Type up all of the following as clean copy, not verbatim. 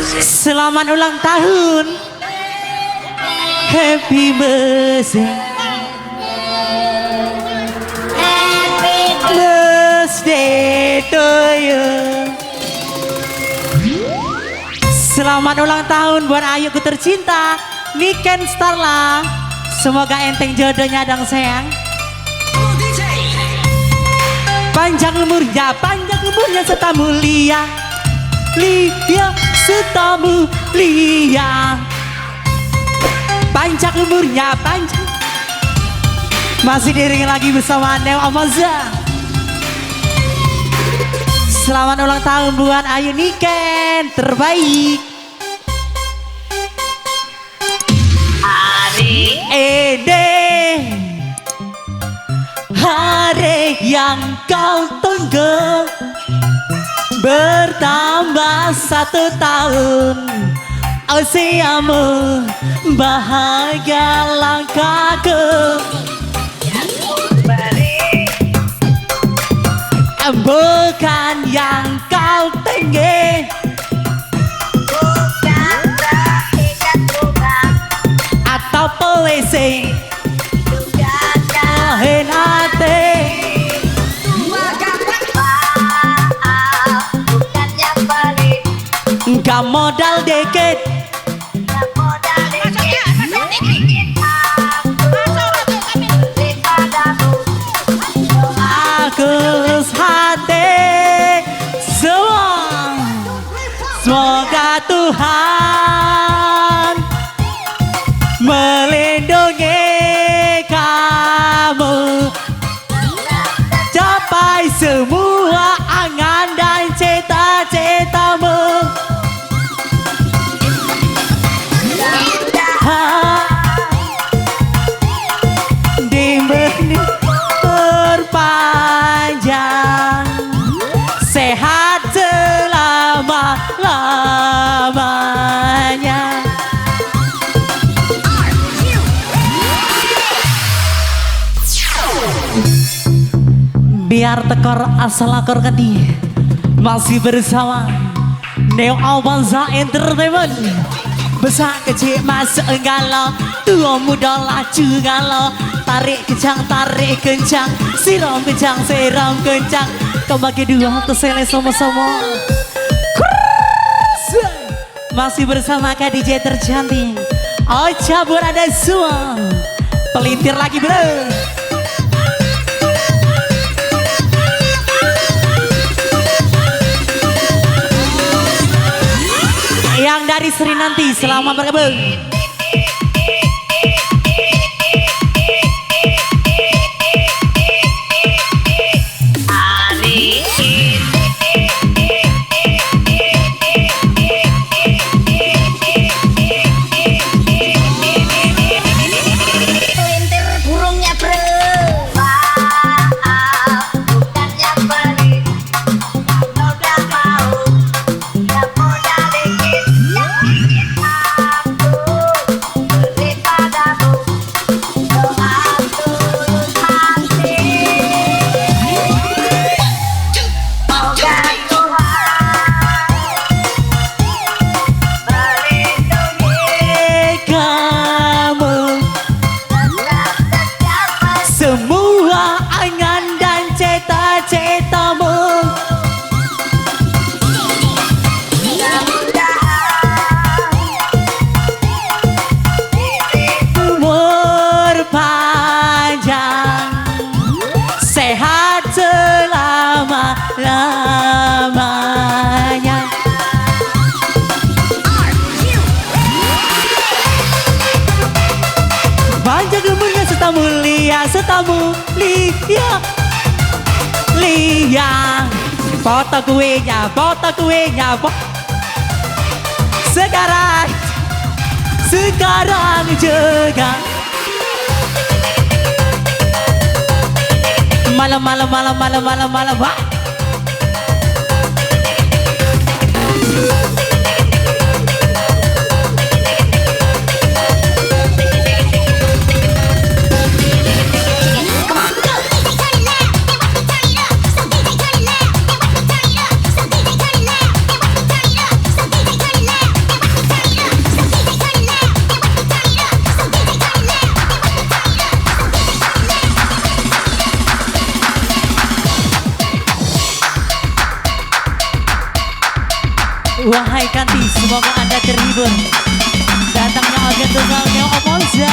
Selamat ulang tahun. Happy birthday. Happy birthday to you. Selamat ulang tahun buat ayuku tercinta Niken Starla. Semoga enteng jodohnya dong sayang. Panjang umurnya serta mulia. Lia serta mulia. Panjang umurnya masih diiringi lagi bersama Neo Amaza. Selamat ulang tahun buat Ayu Niken terbaik. Hari hari yang kau tunggu bertambah 1 tahun. Usiamu bahagia langkahku. Bukan yang kau tinggi, bukan terikat bunga atau polisi, bukan kahin hati, bukan yang pelit, gak modal dikit. Semoga Tuhan melindungi kamu, capai semua angan dan cita-citamu. Diberi perpanjang, sehat selama-lamanya. Biar tekor asal akor kedi. Masih bersama Neo Amaza Entertainment. Besar kecil masuk galau, tua muda laju galau. Tarik kencang, siram kencang. Kau bagi dua kesele sama-sama. Masih bersama Kak DJ tercantik Ocha berada semua. Pelintir lagi bro. Yang dari Sri nanti selamat bergabung. Lamanya. Panjang umurnya serta mulia, Lia. Foto kuenya. Sekarang juga. Malam. Wahai Kanti, semoga Anda terhibur. Datangnya agen tunggalnya Omoza.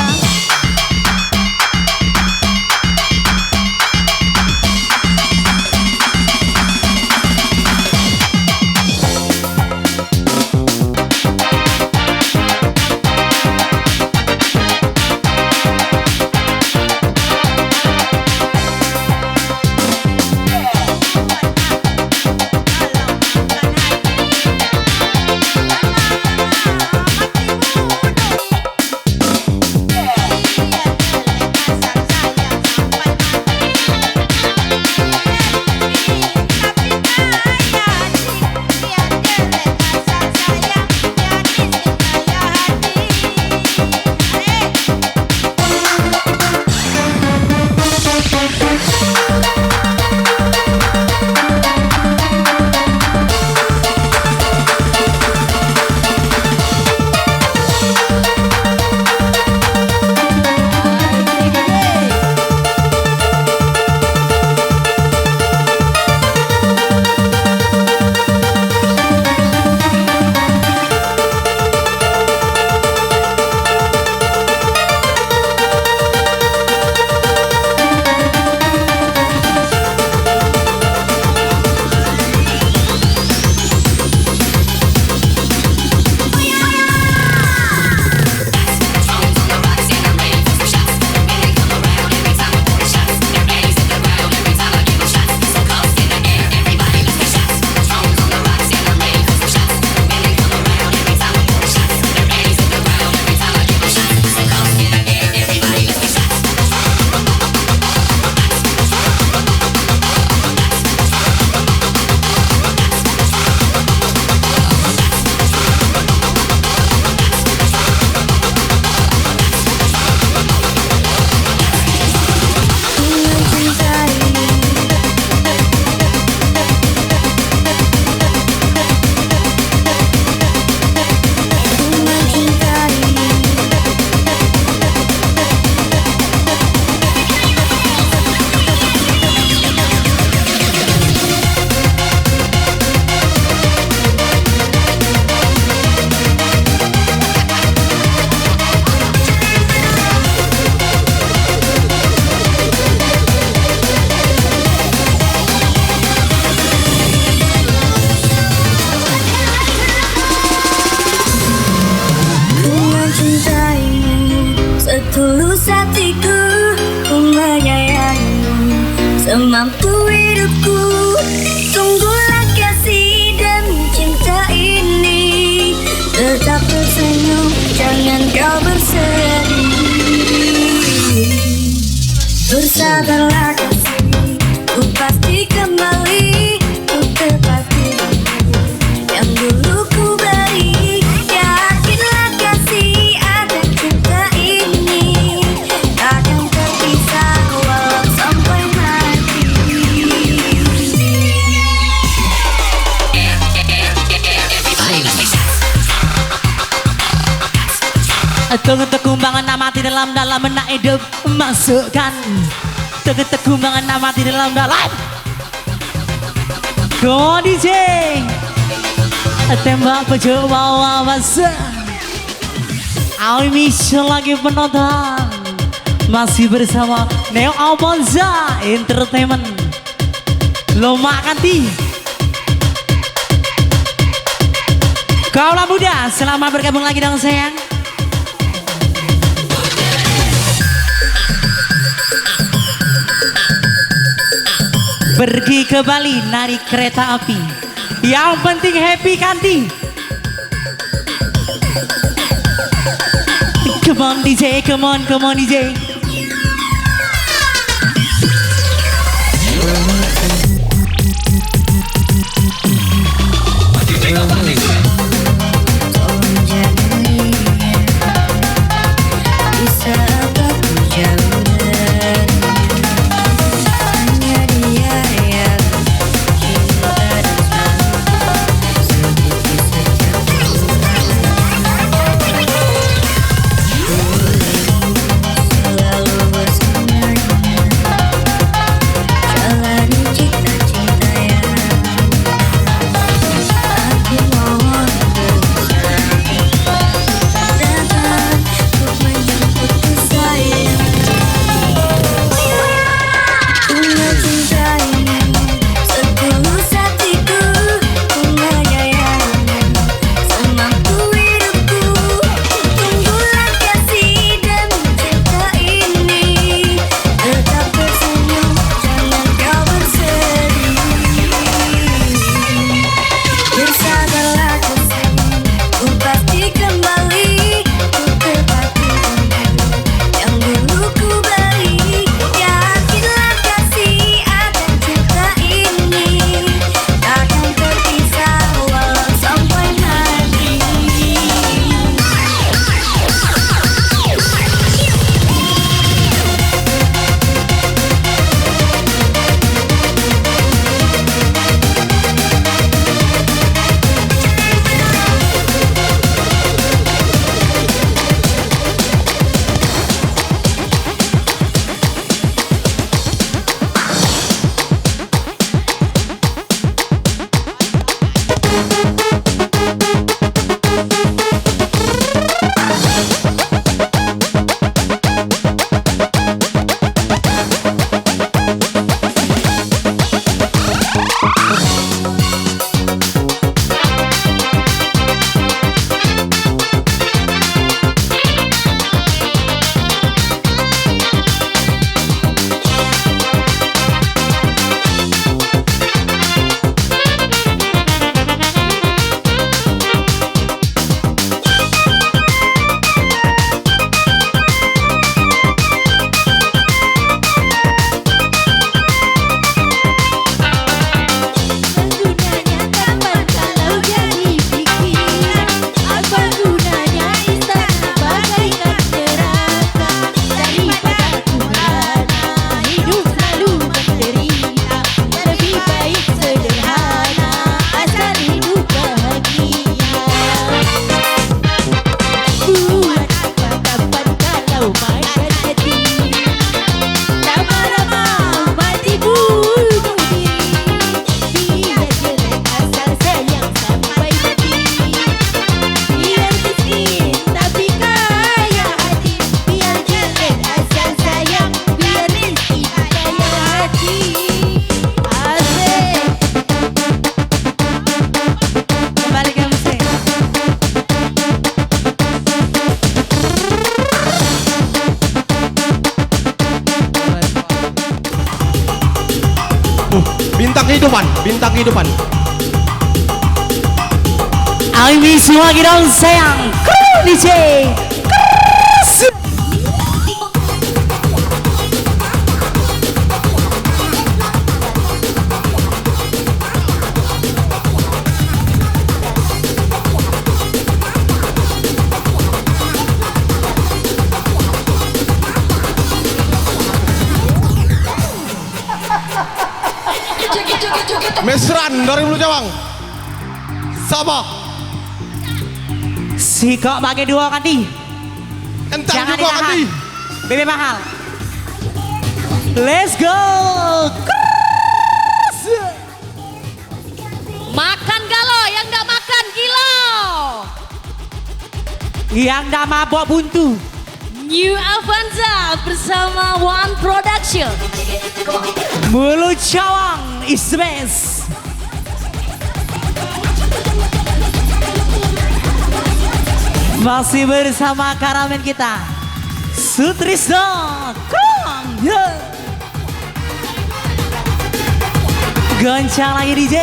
Tulus hatiku, ku menyayangimu semampu hidupku. Tunggulah kasih demi cinta ini. Tetap tersenyum, jangan kau bersedih. Bersabarlah kasih, ku pasti kembali. Ku tepati yang dulu ku beri. Yakinlah kasih ada cinta ini takkan terpisah walau sampai mati. Tengah kumbangan amati dalam menak hidup masukkan. Tengah kumbangan amati dalam. Go DJ tembak pojok bawah masa. Awi lagi penonton masih bersama Neo Almonza Entertainment. Loma Kanti. Kaulah muda, selamat bergabung lagi dong sayang. Pergi ke Bali narik kereta api. Yang penting happy Kanti. Come on DJ, come on DJ. kehidupan, bintang kehidupan. Ami semua kita sayang DJ keras. Mesran dari Bulu Jawang. Sama. Si kok pakai dua kanti. Entah Jangan juga ditahan. nanti. Bebe mahal. Let's go. Keras. Makan galo, yang enggak makan gila. Yang dah mabok buntu. New Avanza bersama One Production. Bulu Jawang is the best. Masih bersama karamen kita Sutrisno Kong goncang lagi DJ.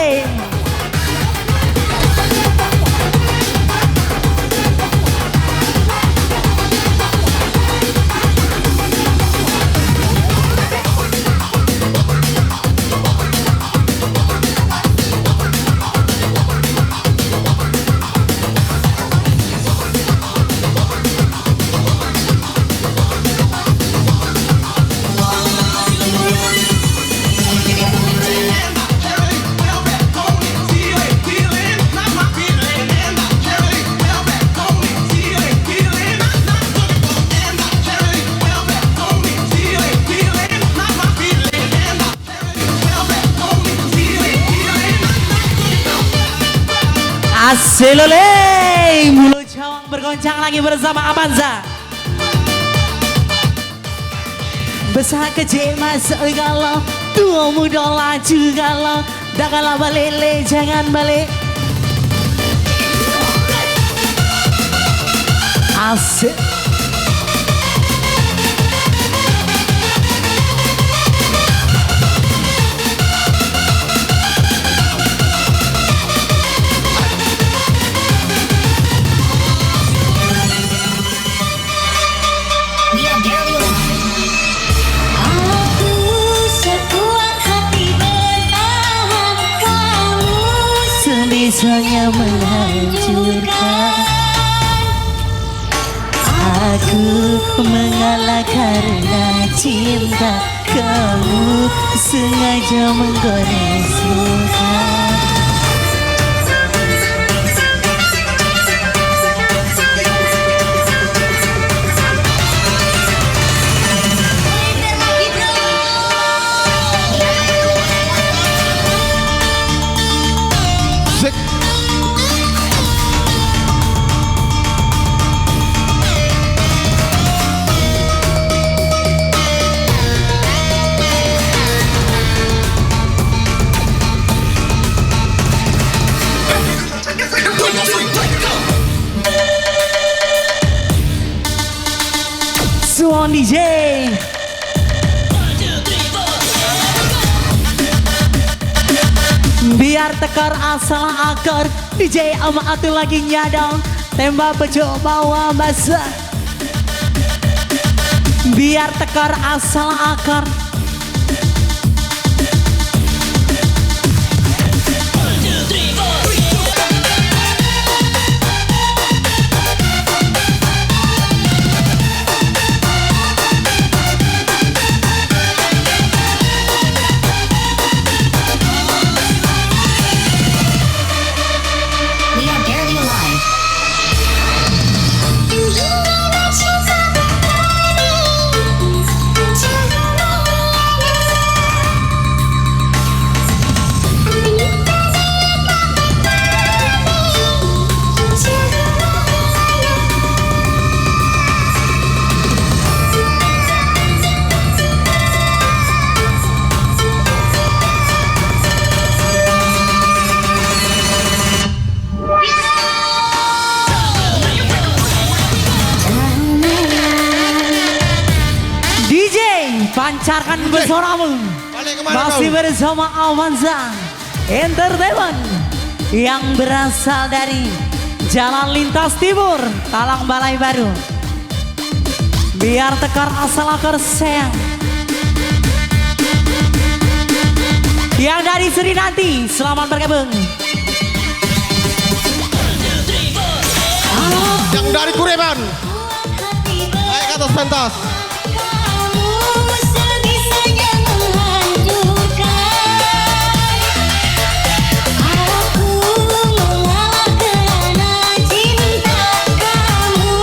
Aselole, Bulu Jawang bergoncang lagi bersama Avanza. Besar kecil masuk galau, tua muda laju galau, dah kalah balik, jangan balik. Asik. Aku sekuat hati menahan kamu, Sebisanya menghancurkan. Aku mengalah karena cinta, kamu sengaja menggores luka. Sik. Suon DJ. Biar tekar asal akar, DJ ama atu lagi nyadang, tembak bejo bawa basa. Biar tekar asal akar. we are barely alive. DJ pancarkan bersoramu. Balik kemana Masih kau? bersama Avanza. Entertainment yang berasal dari Jalan Lintas Timur, Talang Balai Baru. Biar tekar asal akar sayang. Yang dari Seri nanti, selamat bergabung. Yang dari Kureban, naik ke atas pentas. Kamu sebisanya menghancurkan. Aku mengalah kerana cinta. Kamu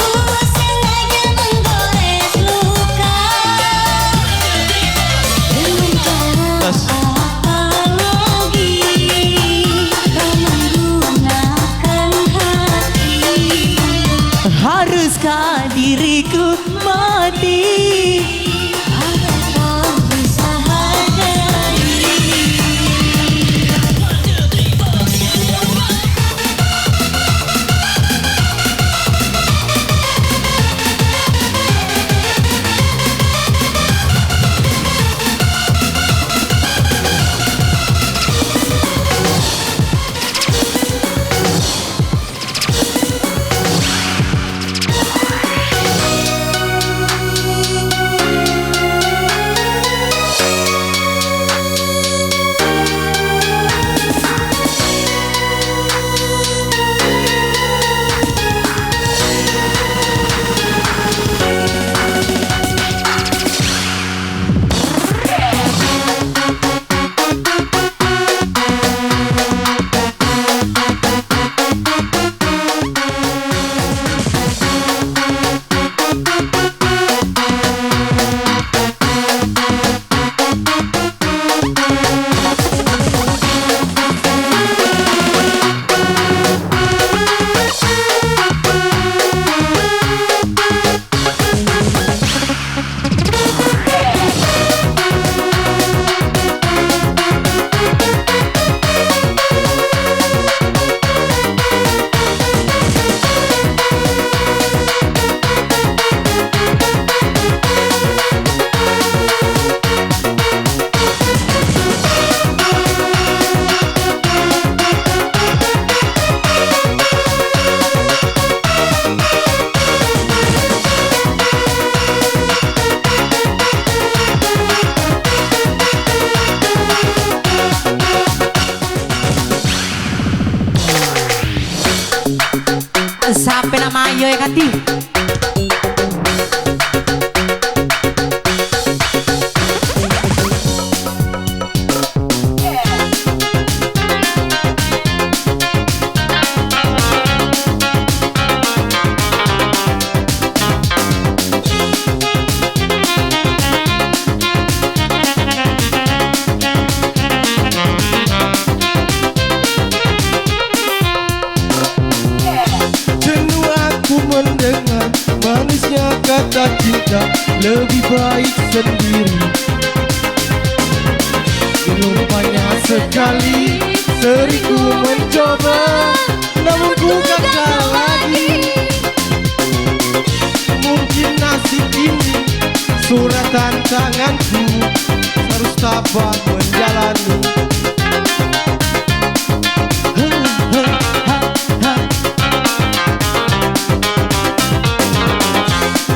sengaja menggores luka. Dengan cara apa lagi kau menggunakan hati? Haruskah diriku mati Agar kau bisa hargai. sampai nama ayo ya kanti. Mendengar manisnya kata cinta, lebih baik sendiri. Belum banyak sekali seriku mencoba, namun ku gagal lagi. Mungkin nasib ini suratan tanganku, harus tabah menjalani.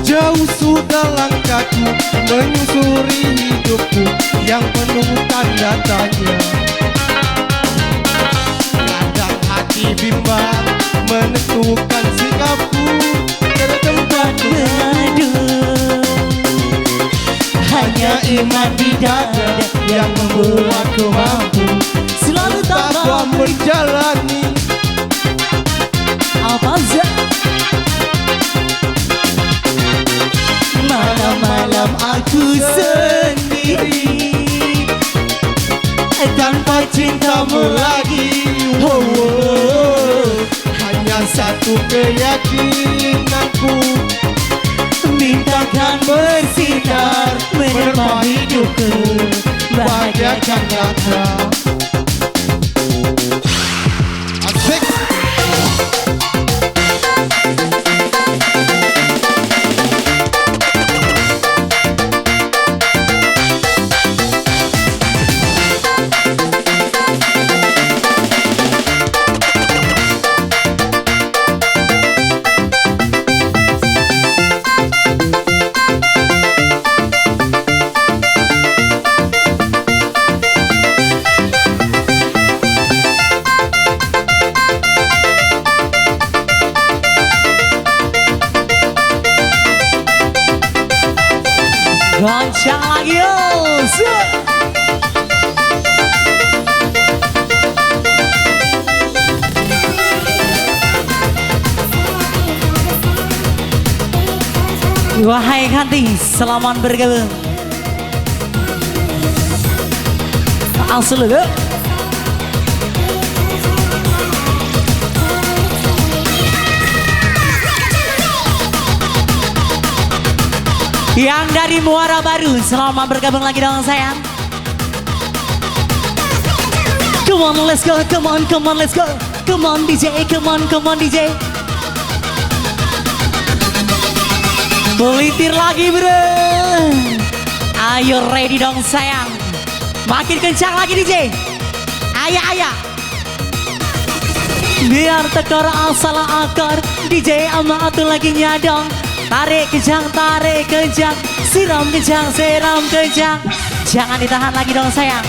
Jauh sudah langkahku menyusuri hidupku yang penuh tanda tanya. Kadang hati bimbang menentukan sikapku ke tempat mengadu. Hanya iman di dada yang membuatku mampu selalu tabah menjalani. Apa sih? Malam-malam aku sendiri tanpa cintamu lagi. Oh, oh. Hanya satu keyakinanku, mintakan bersinar menerpa hidupku, bahagiakan rasa. Asik. Goncang lagi yo. Wahai Kanti, selamat bergabung. Langsung dulu. Yang dari Muara Baru, selamat bergabung lagi dengan saya. Come on, let's go, come on, let's go. Come on DJ, come on DJ. Melitir lagi bro. Ayo ready dong sayang. Makin kencang lagi DJ. Ayah. Biar tekor asal akar. DJ ama atu lagi nyadong. Tarik kencang, siram kencang. Jangan ditahan lagi dong sayang.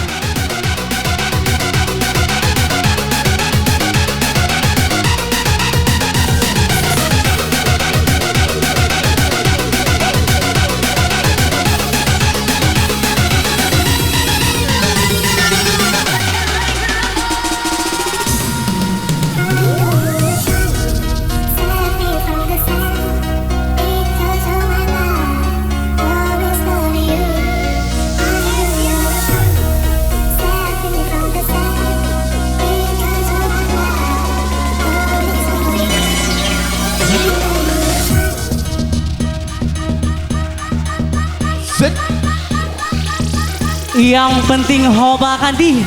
Yang penting hoba Kanti.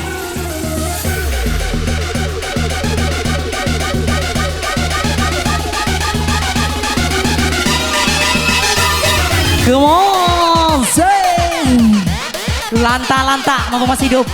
Come on, say. Lanta, mampu masih hidup.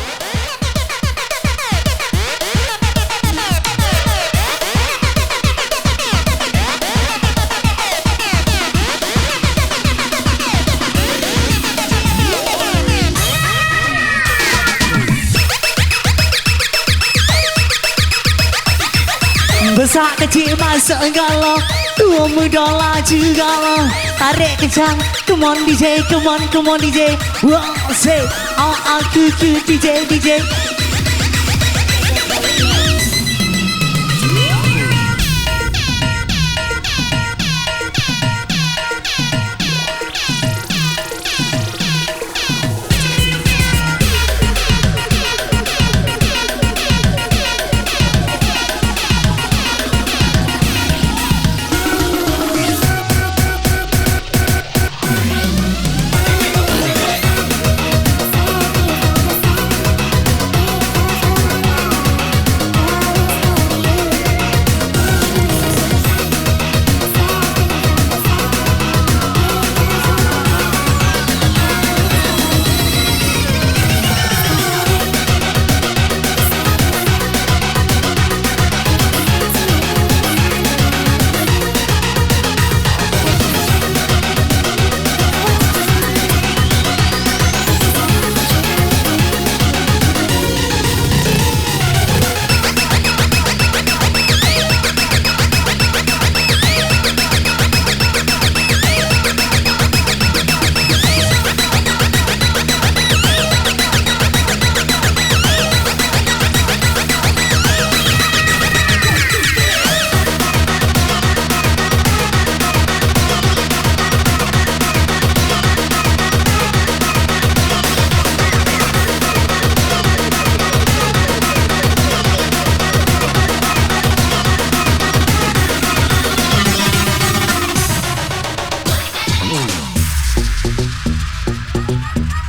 Besar kecil masuk galau, tua muda laju galau. Tarik kencang, come on DJ. Wow, say, aku DJ.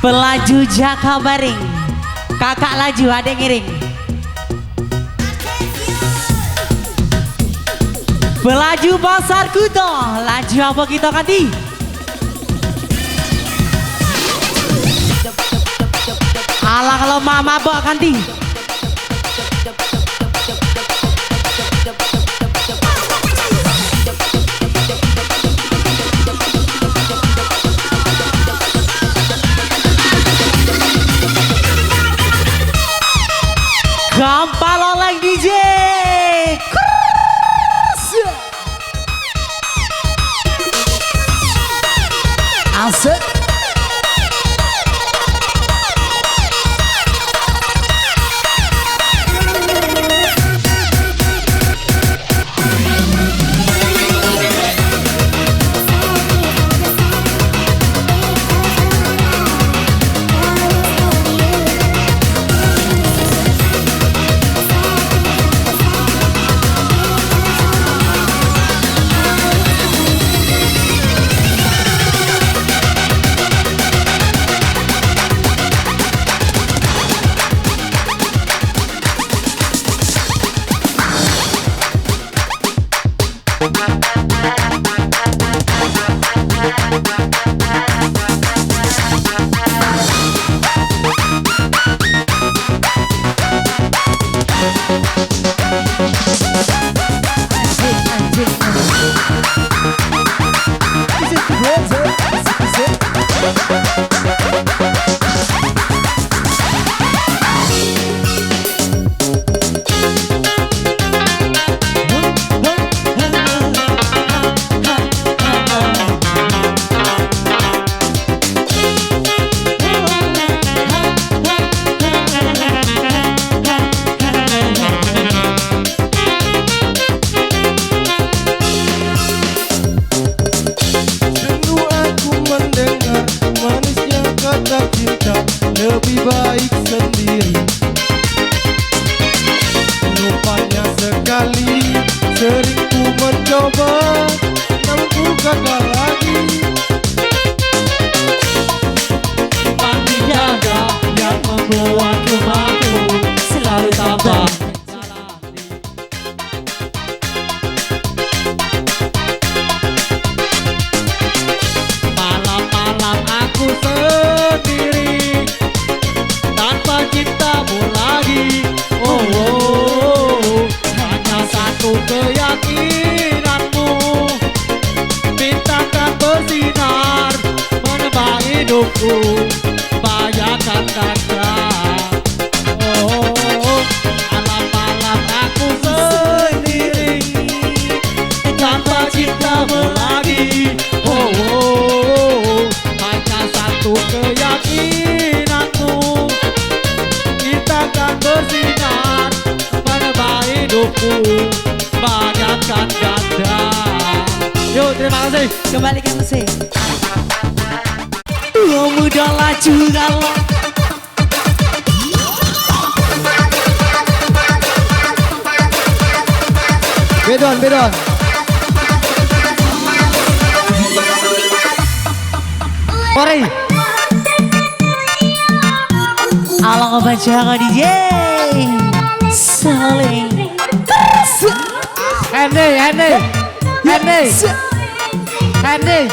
Pelaju Jakabaring, kakak laju adek ngiring. Pelaju Pasar Kuto, laju apa kita Kanti? Alah kalau mama bawa Kanti. Gampang oleng DJ. Asik. Sering ku mencoba, namun ku gagal lagi. Cuma dijaga yang membuat rumahku selalu tambah. Malam-malam aku sendiri tanpa cintamu lagi. Oh, oh, oh. Hanya satu keyakinanmu, bintangkan bersinar menambah hidupku bagaikan kaca. Oh, malam-malam aku sendiri tanpa cintamu lagi. Oh, oh, hanya satu keyakinanmu, bintangkan bersinar menambah hidupku bagaikan ganda. Yuk, terima kasih. Kembali ke musik. Tua muda laju galau. Bedon. Mari. Alang kebaca ke DJ Saling Hendy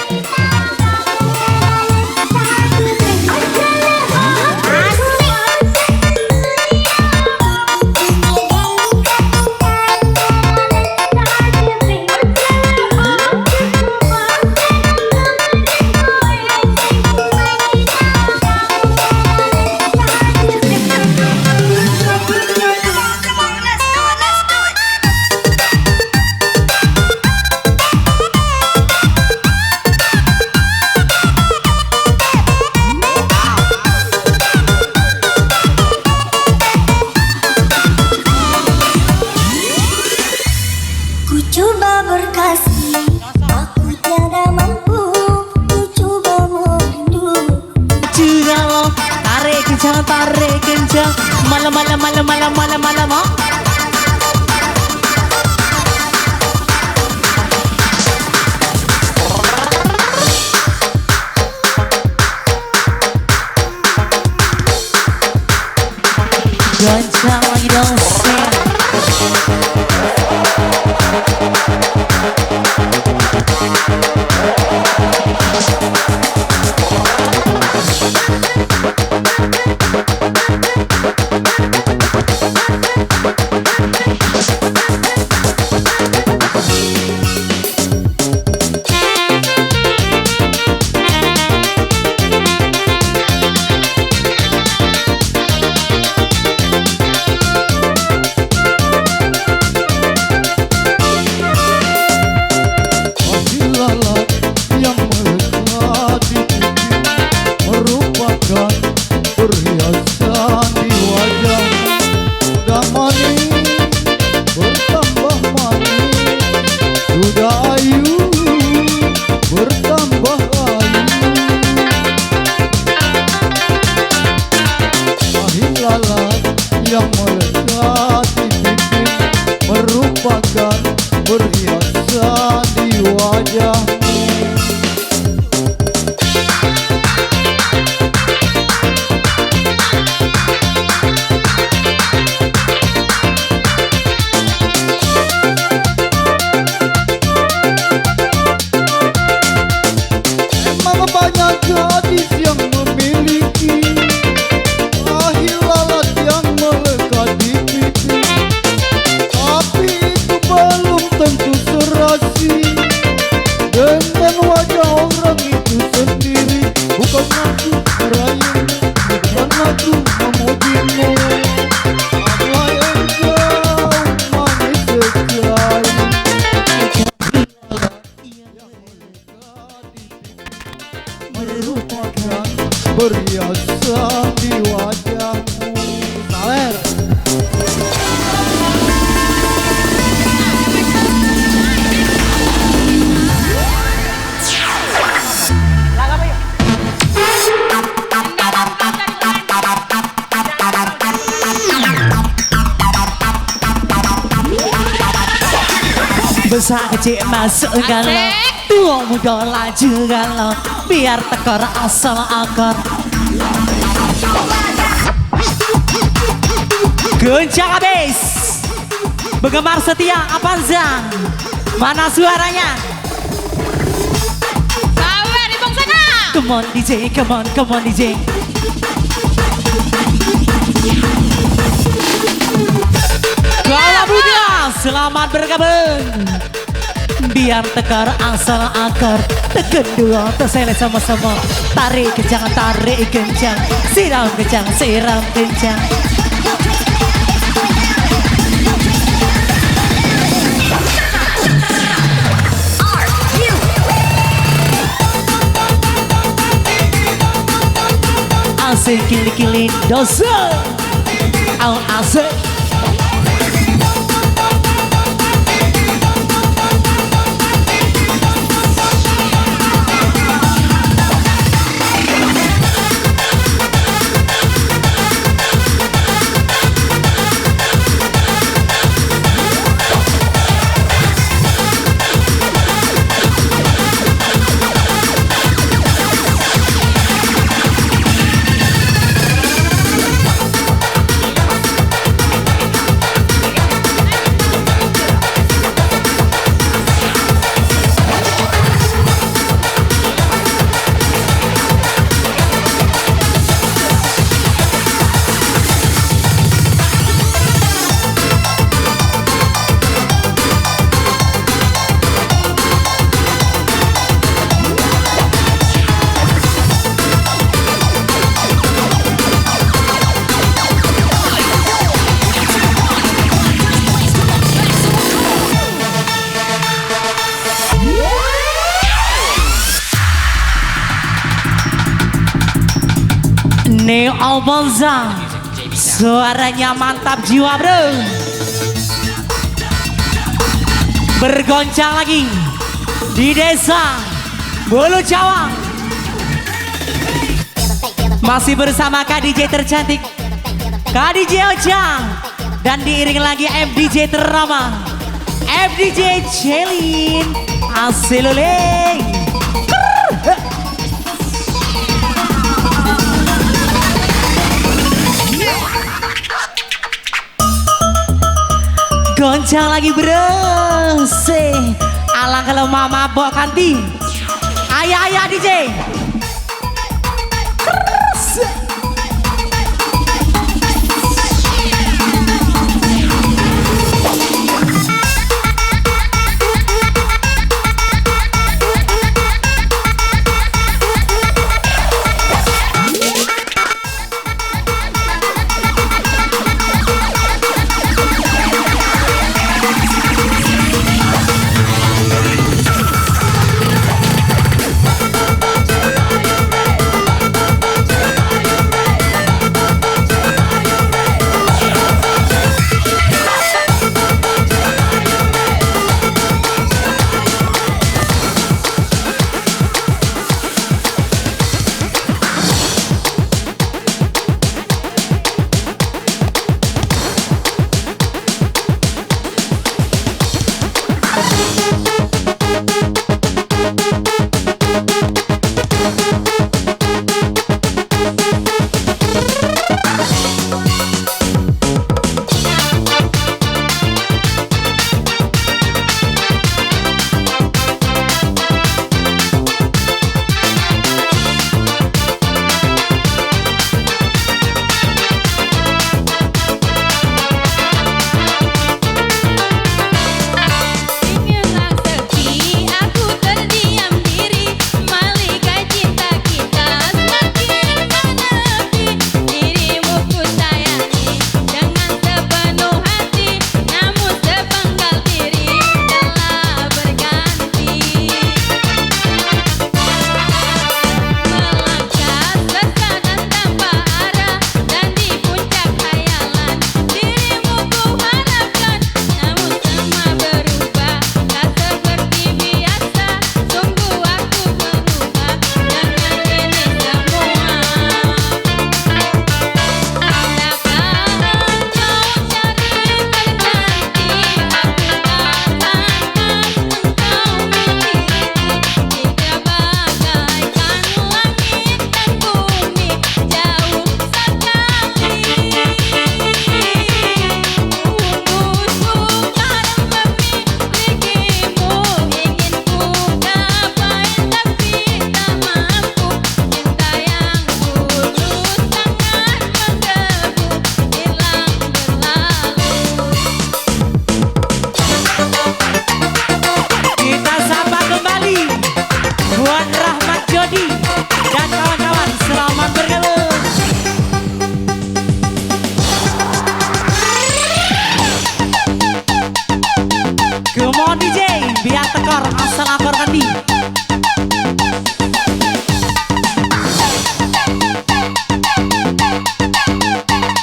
Ku coba berkasih, aku tiada mampu. Ku coba merindu. Galau. Tarik kencang malam oh. Goncang lagi dong Sen. Lalat yang melekat di pipi merupakan perhiasan di wajah. Sudah manis bertambah manis, sudah ayu bertambah ayu. Ahli lalat yang melekat di pipi merupakan perhiasan di wajahmu. Emang banyak gadis yang memiliki ahi lalat yang melekat di pipi, tapi itu belum tentu serasi dengan Besar kecil masuk galau, Asik. tua muda laju galau, biar tekor asal akar. Goncang habis. Penggemar setia Avanza, mana suaranya? Sawer di bawah sana. Come on DJ, come on DJ. Kalau muda, selamat bergabung. Biar tekar asal akar, tekan dua terselet sama-sama. Tarik kencang, siram kencang. Asik kili-kili dosa, asik. Neo Avanza, suaranya mantap jiwa bro. Bergoncang lagi di desa Bulu Cawang. Masih bersama KDJ tercantik, KDJ Ojang, dan diiring lagi FDJ terramah, FDJ Celin Asiluleng. Goncang lagi bro, alang kalau mama bawa kanti. Ayah DJ. Come on DJ, biar tekor asal laporkan di.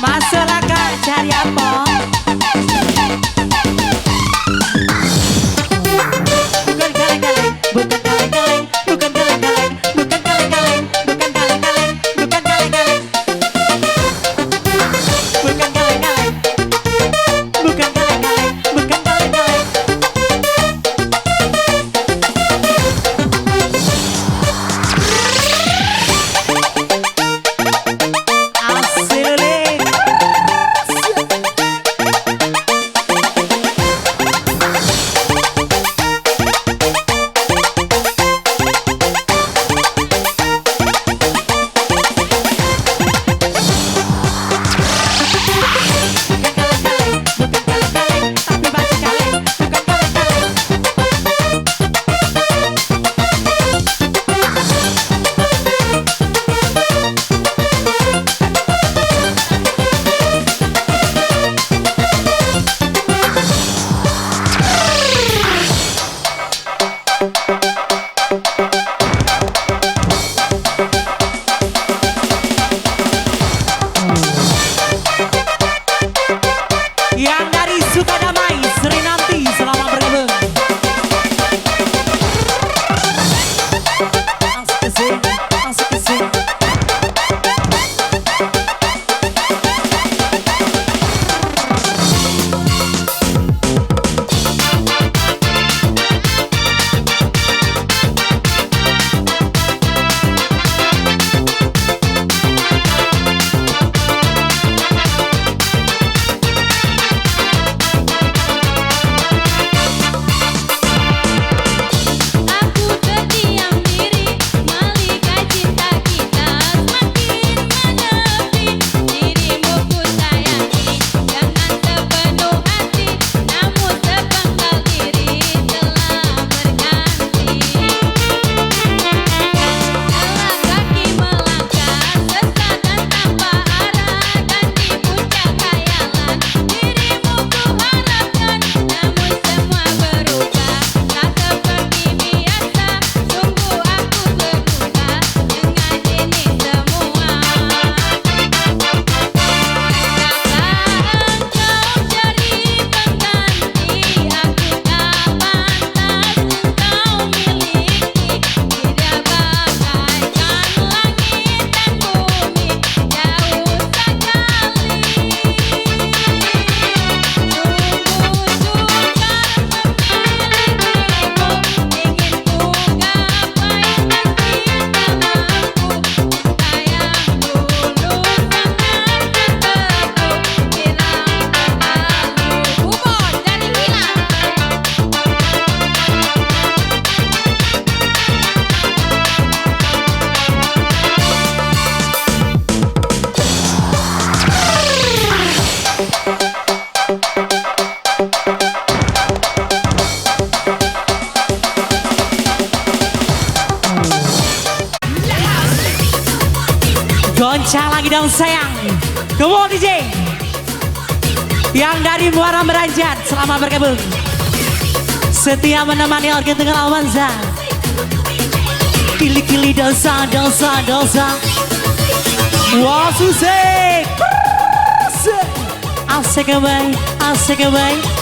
Masyarakat cari apa? Bukan kaleng-kaleng, bukan kaleng-kaleng, bukan kaleng-kaleng, bukan kaleng-kaleng, bukan kaleng-kaleng, bukan kaleng-kaleng, bukan kaleng-kaleng, bukan kaleng-kaleng, bukan kaleng-kaleng. Asik. Tapi masih kaleng, bukan kaleng-kaleng. Yang dari Sukadamai, Serinanti, selamat bergabung. Asik kesini, asik kesini. Aku terdiam diri melihat cinta kita semakin menepi. Dirimu ku sayangi dengan sepenuh hati, namun sepenggal diri telah berganti. Telah kaki melangkah sesat dan tanpa arah, dan di puncak khayalan dirimu ku harapkan, namun semua berubah tak seperti biasa. Sungguh aku terluka dengan ini semua. Takkan engkau cari pengganti, aku tak pantas engkau miliki. Tidak bagaikan langit dan bumi, jauh sekali. Sungguh sukar memilikimu, ingin ku gapai meski tak mampu. Cinta yang dulu sangat berteguh, hilang berlalu. Bubon dari Milan. Goncang lagi dong sayang. Come on DJ. Yang dari Muara Meranjat, selamat bergabung. Setia menemani organ tengah Awanza. Kili-kili dosa, dosa, dosa. Wah susik. Asik kembali, asik kembali.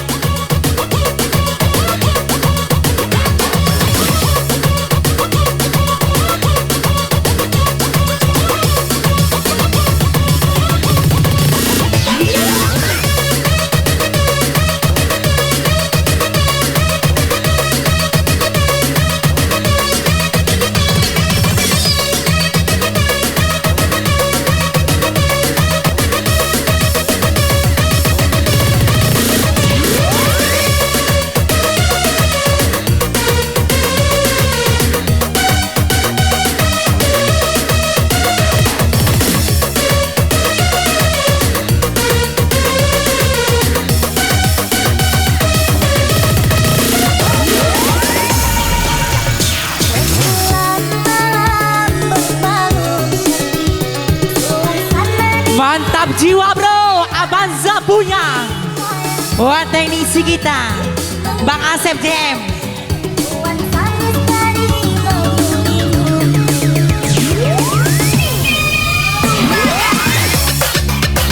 Mantap jiwa bro, Avanza punya. Buat teknisi kita. Bang Asep JM. nuansa misteri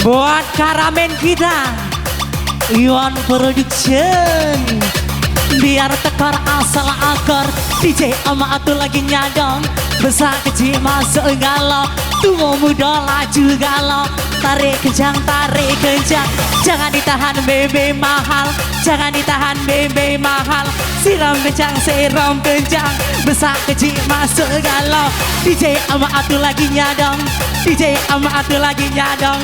Buat karamen kita Iwan Production. Biar tekor asal akar DJ ama atu lagi nyadong. Besar kecil masuk galau, tua muda laju galau. Tarik kencang, jangan ditahan bebe mahal, jangan ditahan bebe mahal. Siram kencang, besar kecil masuk galau. DJ ama atu lagi nyadong, DJ ama atu lagi nyadong.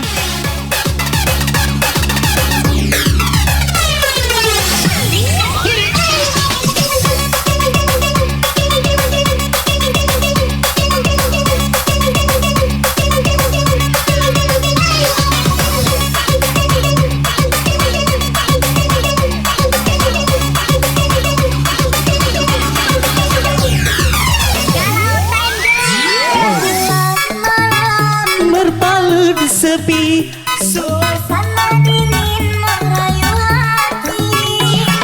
Berpalut sepi, suasana dingin merayu hati.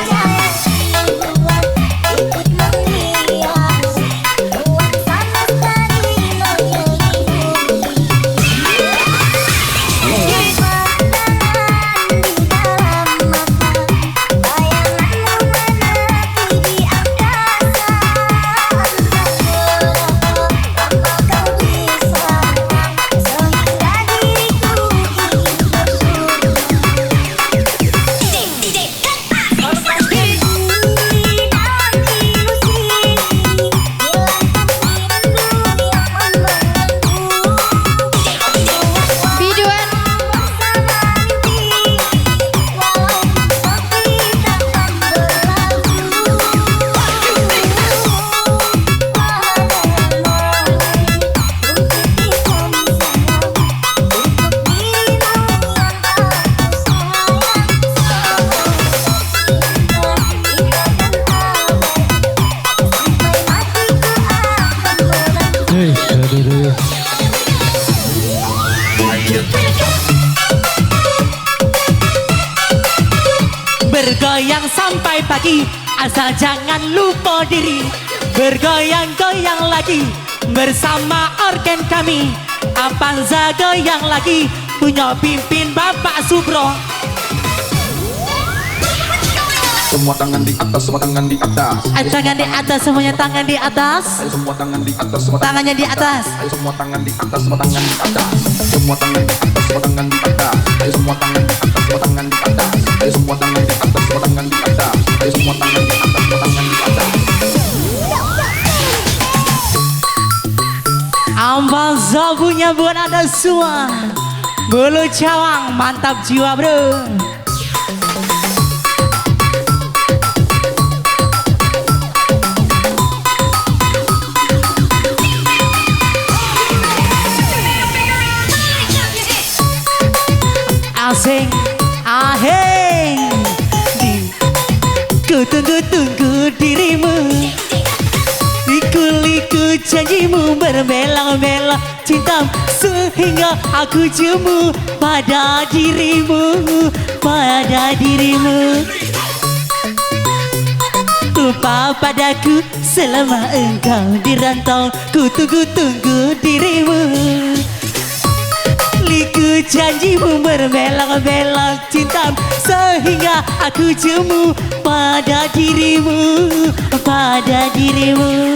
Jangan buat ikut menghias nuansa misteri Biduan Hei, aduh. bergoyang sampai pagi, asal jangan lupa diri. Bergoyang-goyang lagi bersama organ kami. Apanza goyang lagi punya pimpin Bapak Subro. Semua tangan di atas, semua tangan di atas. Tangan di atas, semuanya tangan di atas. Ayo semua tangan di atas, semua Tangannya di atas. Ayo semua tangan di atas, semua tangan di atas. Semua tangan di atas, semua tangan di atas. Ayo semua tangan di atas, semua tangan di atas. Ayo semua tangan di atas, semua tangan di atas. Ayo semua tangan di atas, semua tangan di atas. Ampazza punya buat ada semua. Bulu cawang mantap jiwa bro. Asing, aheng, ku tunggu dirimu. Liku-liku janjimu berbelok-belok cinta sehingga aku jemu pada dirimu, pada dirimu. Lupa padaku selama engkau di rantau, ku tunggu dirimu. Liku janjimu berbelok-belok cinta sehingga aku jemu pada dirimu, pada dirimu.